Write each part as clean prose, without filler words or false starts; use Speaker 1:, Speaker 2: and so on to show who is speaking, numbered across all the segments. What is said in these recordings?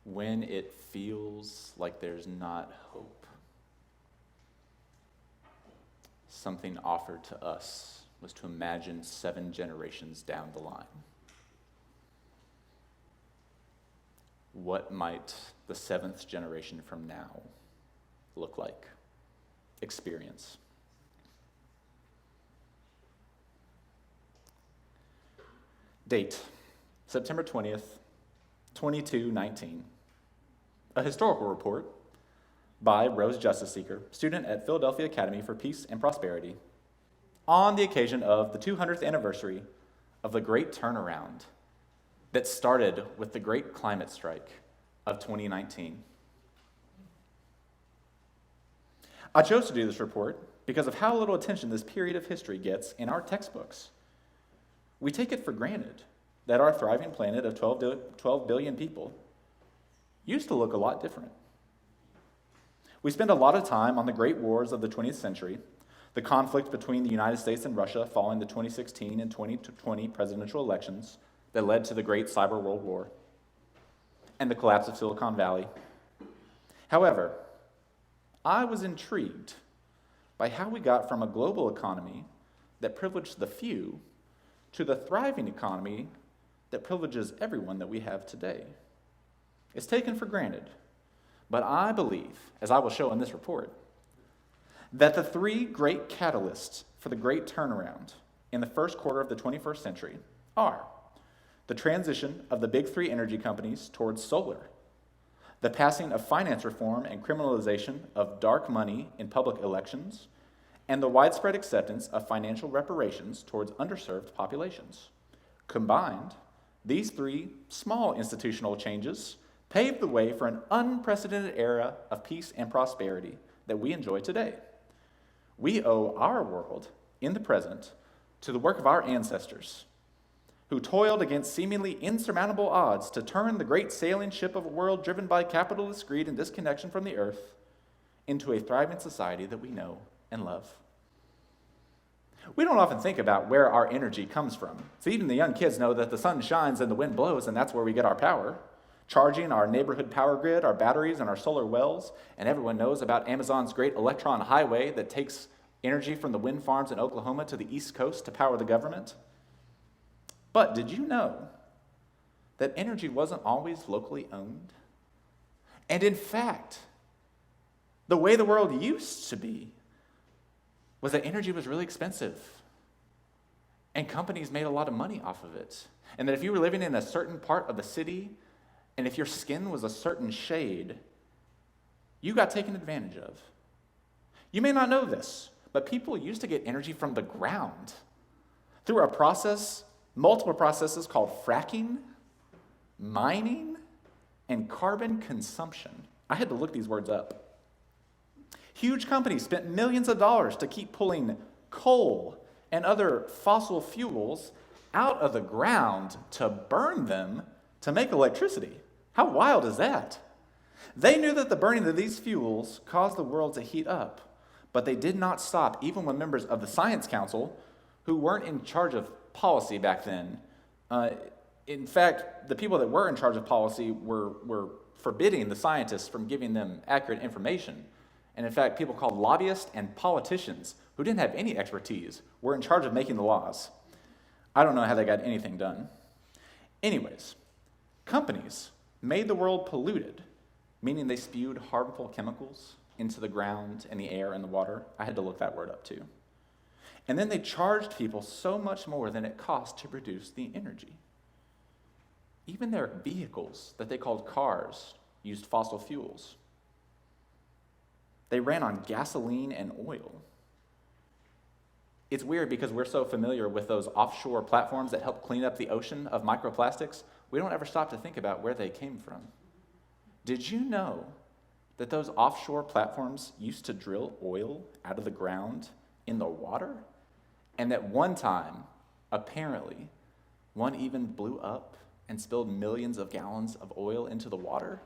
Speaker 1: when it feels like there's not hope. Something offered to us was to imagine 7 generations down the line. What might the 7th generation from now look like, experience? Date, September 20th, 2219. A historical report by Rose Justice Seeker, student at Philadelphia Academy for Peace and Prosperity, on the occasion of the 200th anniversary of the Great Turnaround that started with the Great Climate Strike of 2019. I chose to do this report because of how little attention this period of history gets in our textbooks. We take it for granted that our thriving planet of 12 billion people used to look a lot different. We spend a lot of time on the great wars of the 20th century, the conflict between the United States and Russia following the 2016 and 2020 presidential elections that led to the Great Cyber World War, and the collapse of Silicon Valley. However, I was intrigued by how we got from a global economy that privileged the few to the thriving economy that privileges everyone that we have today. It's taken for granted, but I believe, as I will show in this report, that the 3 great catalysts for the great turnaround in the first quarter of the 21st century are the transition of the big 3 energy companies towards solar, the passing of finance reform and criminalization of dark money in public elections, and the widespread acceptance of financial reparations towards underserved populations. Combined, these 3 small institutional changes paved the way for an unprecedented era of peace and prosperity that we enjoy today. We owe our world in the present to the work of our ancestors, who toiled against seemingly insurmountable odds to turn the great sailing ship of a world driven by capitalist greed and disconnection from the earth into a thriving society that we know and love. We don't often think about where our energy comes from. So even the young kids know that the sun shines and the wind blows, and that's where we get our power. Charging our neighborhood power grid, our batteries, and our solar wells, and everyone knows about Amazon's great electron highway that takes energy from the wind farms in Oklahoma to the East Coast to power the government. But did you know that energy wasn't always locally owned? And in fact, the way the world used to be was that energy was really expensive, and companies made a lot of money off of it. And that if you were living in a certain part of the city, and if your skin was a certain shade, you got taken advantage of. You may not know this, but people used to get energy from the ground through a process, multiple processes called fracking, mining, and carbon consumption. I had to look these words up. Huge companies spent millions of dollars to keep pulling coal and other fossil fuels out of the ground to burn them to make electricity. How wild is that? They knew that the burning of these fuels caused the world to heat up, but they did not stop, even when members of the Science Council, who weren't in charge of policy back then, in fact, the people that were in charge of policy were forbidding the scientists from giving them accurate information. And in fact, people called lobbyists and politicians, who didn't have any expertise, were in charge of making the laws. I don't know how they got anything done. Anyways, companies made the world polluted, meaning they spewed harmful chemicals into the ground and the air and the water. I had to look that word up too. And then they charged people so much more than it cost to produce the energy. Even their vehicles that they called cars used fossil fuels. They ran on gasoline and oil. It's weird because we're so familiar with those offshore platforms that help clean up the ocean of microplastics, we don't ever stop to think about where they came from. Did you know that those offshore platforms used to drill oil out of the ground in the water? And that one time, apparently, one even blew up and spilled millions of gallons of oil into the water?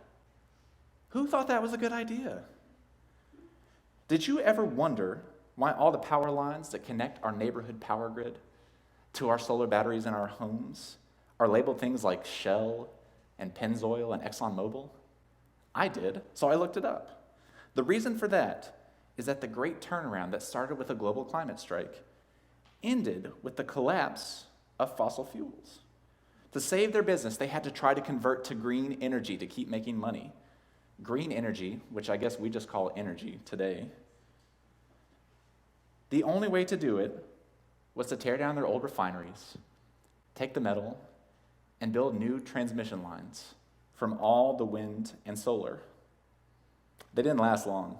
Speaker 1: Who thought that was a good idea? Did you ever wonder why all the power lines that connect our neighborhood power grid to our solar batteries in our homes are labeled things like Shell and Pennzoil and ExxonMobil? I did, so I looked it up. The reason for that is that the great turnaround that started with a global climate strike ended with the collapse of fossil fuels. To save their business, they had to try to convert to green energy to keep making money. Green energy, which I guess we just call energy today. The only way to do it was to tear down their old refineries, take the metal, and build new transmission lines from all the wind and solar. They didn't last long,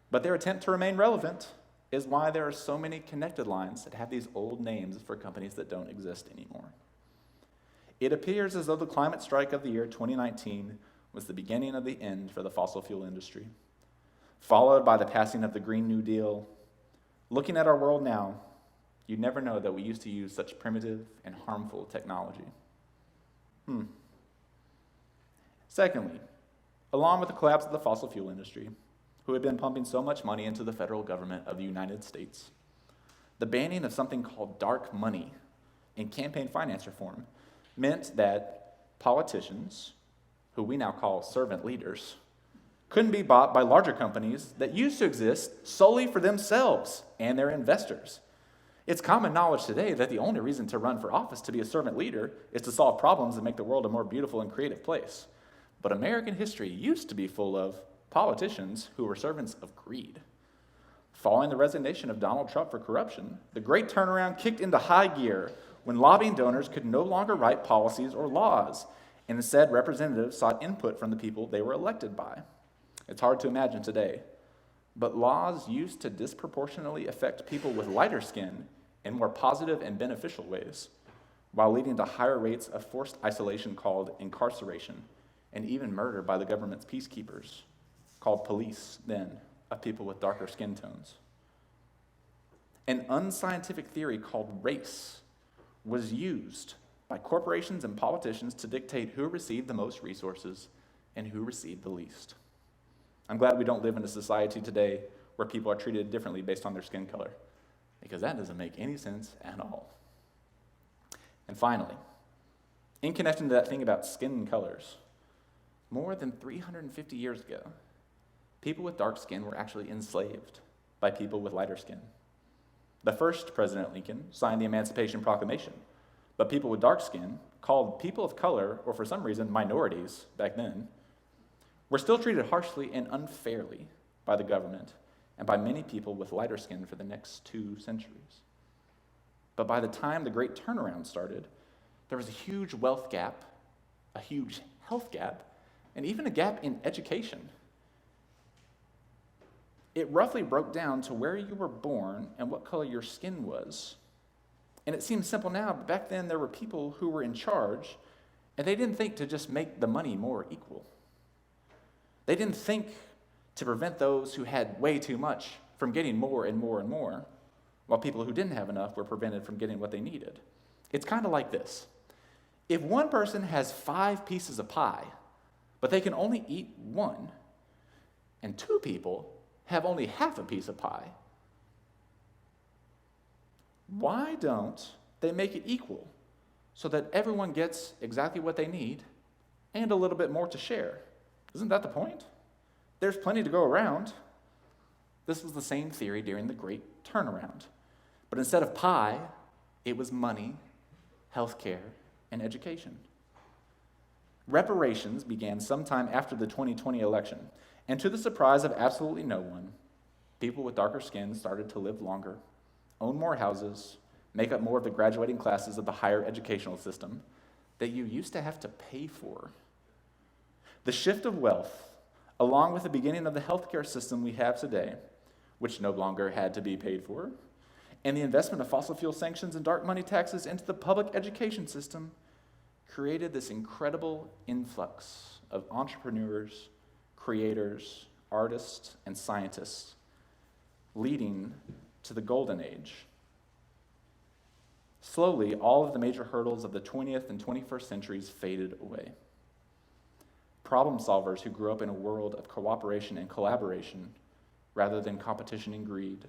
Speaker 1: but their attempt to remain relevant is why there are so many connected lines that have these old names for companies that don't exist anymore. It appears as though the climate strike of the year 2019 was the beginning of the end for the fossil fuel industry, followed by the passing of the Green New Deal. Looking at our world now, you'd never know that we used to use such primitive and harmful technology. Secondly, along with the collapse of the fossil fuel industry, who had been pumping so much money into the federal government of the United States, the banning of something called dark money in campaign finance reform meant that politicians, who we now call servant leaders, couldn't be bought by larger companies that used to exist solely for themselves and their investors. It's common knowledge today that the only reason to run for office to be a servant leader is to solve problems and make the world a more beautiful and creative place. But American history used to be full of politicians who were servants of greed. Following the resignation of Donald Trump for corruption, the great turnaround kicked into high gear when lobbying donors could no longer write policies or laws, and instead representatives sought input from the people they were elected by. It's hard to imagine today, but laws used to disproportionately affect people with lighter skin in more positive and beneficial ways, while leading to higher rates of forced isolation called incarceration, and even murder by the government's peacekeepers, called police then, of people with darker skin tones. An unscientific theory called race was used by corporations and politicians to dictate who received the most resources and who received the least. I'm glad we don't live in a society today where people are treated differently based on their skin color, because that doesn't make any sense at all. And finally, in connection to that thing about skin colors, more than 350 years ago, people with dark skin were actually enslaved by people with lighter skin. The first President Lincoln signed the Emancipation Proclamation, but people with dark skin, called people of color, or for some reason minorities back then, were still treated harshly and unfairly by the government and by many people with lighter skin for the next 2 centuries. But by the time the Great Turnaround started, there was a huge wealth gap, a huge health gap, and even a gap in education. It roughly broke down to where you were born and what color your skin was. And it seems simple now, but back then there were people who were in charge, and they didn't think to just make the money more equal. They didn't think to prevent those who had way too much from getting more and more and more, while people who didn't have enough were prevented from getting what they needed. It's kind of like this. If one person has 5 pieces of pie, but they can only eat 1, and 2 people have only half a piece of pie, why don't they make it equal so that everyone gets exactly what they need and a little bit more to share? Isn't that the point? There's plenty to go around. This was the same theory during the Great Turnaround. But instead of pie, it was money, healthcare, and education. Reparations began sometime after the 2020 election, and to the surprise of absolutely no one, people with darker skin started to live longer, own more houses, make up more of the graduating classes of the higher educational system that you used to have to pay for. The shift of wealth, along with the beginning of the healthcare system we have today, which no longer had to be paid for, and the investment of fossil fuel sanctions and dark money taxes into the public education system, created this incredible influx of entrepreneurs, creators, artists, and scientists, leading to the golden age. Slowly, all of the major hurdles of the 20th and 21st centuries faded away. Problem solvers who grew up in a world of cooperation and collaboration rather than competition and greed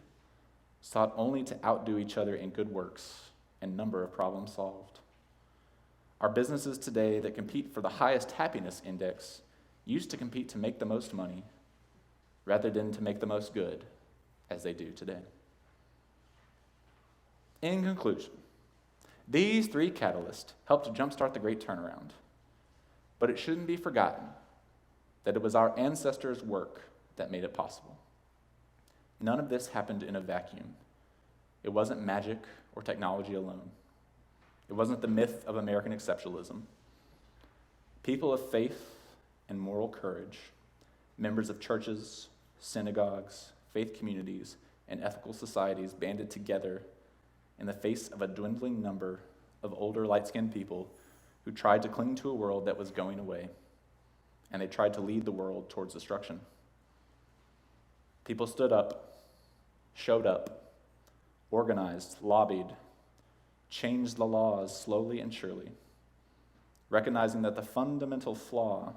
Speaker 1: sought only to outdo each other in good works and number of problems solved. Our businesses today that compete for the highest happiness index used to compete to make the most money rather than to make the most good as they do today. In conclusion, these three catalysts helped to jumpstart the Great Turnaround, but it shouldn't be forgotten that it was our ancestors' work that made it possible. None of this happened in a vacuum. It wasn't magic or technology alone. It wasn't the myth of American exceptionalism. People of faith and moral courage, members of churches, synagogues, faith communities, and ethical societies banded together in the face of a dwindling number of older, light-skinned people who tried to cling to a world that was going away, and they tried to lead the world towards destruction. People stood up, showed up, organized, lobbied, changed the laws slowly and surely, recognizing that the fundamental flaw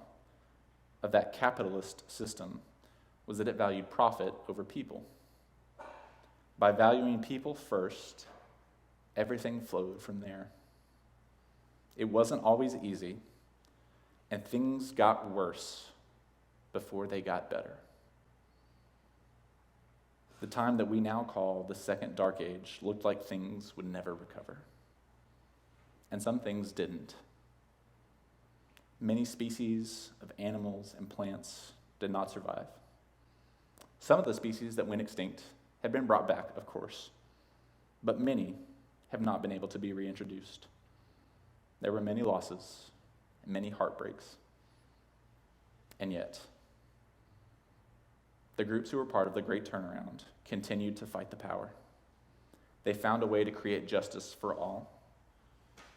Speaker 1: of that capitalist system was that it valued profit over people. By valuing people first, everything flowed from there. It wasn't always easy, and things got worse before they got better. The time that we now call the Second Dark Age looked like things would never recover. And some things didn't. Many species of animals and plants did not survive. Some of the species that went extinct have been brought back, of course, but many have not been able to be reintroduced. There were many losses and many heartbreaks. And yet, the groups who were part of the Great Turnaround continued to fight the power. They found a way to create justice for all,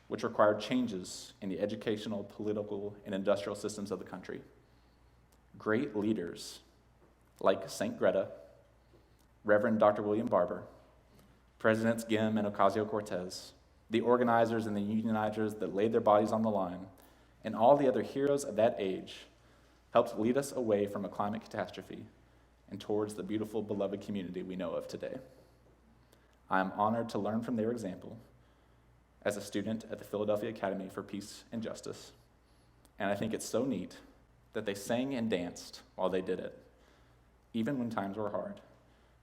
Speaker 1: which required changes in the educational, political, and industrial systems of the country. Great leaders like St. Greta, Reverend Dr. William Barber, Presidents Gim and Ocasio-Cortez, the organizers and the unionizers that laid their bodies on the line, and all the other heroes of that age helped lead us away from a climate catastrophe and towards the beautiful, beloved community we know of today. I am honored to learn from their example as a student at the Philadelphia Academy for Peace and Justice, and I think it's so neat that they sang and danced while they did it, even when times were hard.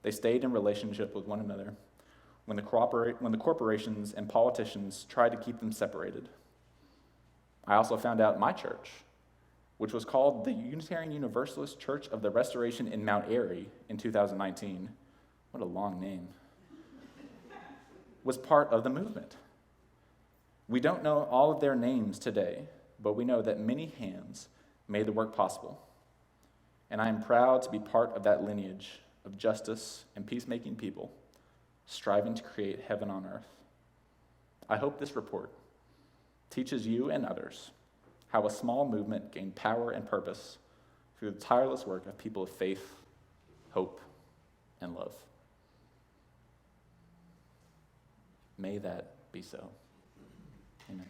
Speaker 1: They stayed in relationship with one another when the corporations and politicians tried to keep them separated. I also found out my church, which was called the Unitarian Universalist Church of the Restoration in Mount Airy in 2019, what a long name, was part of the movement. We don't know all of their names today, but we know that many hands made the work possible. And I am proud to be part of that lineage of justice and peacemaking people striving to create heaven on earth. I hope this report teaches you and others how a small movement gained power and purpose through the tireless work of people of faith, hope, and love. May that be so. Amen.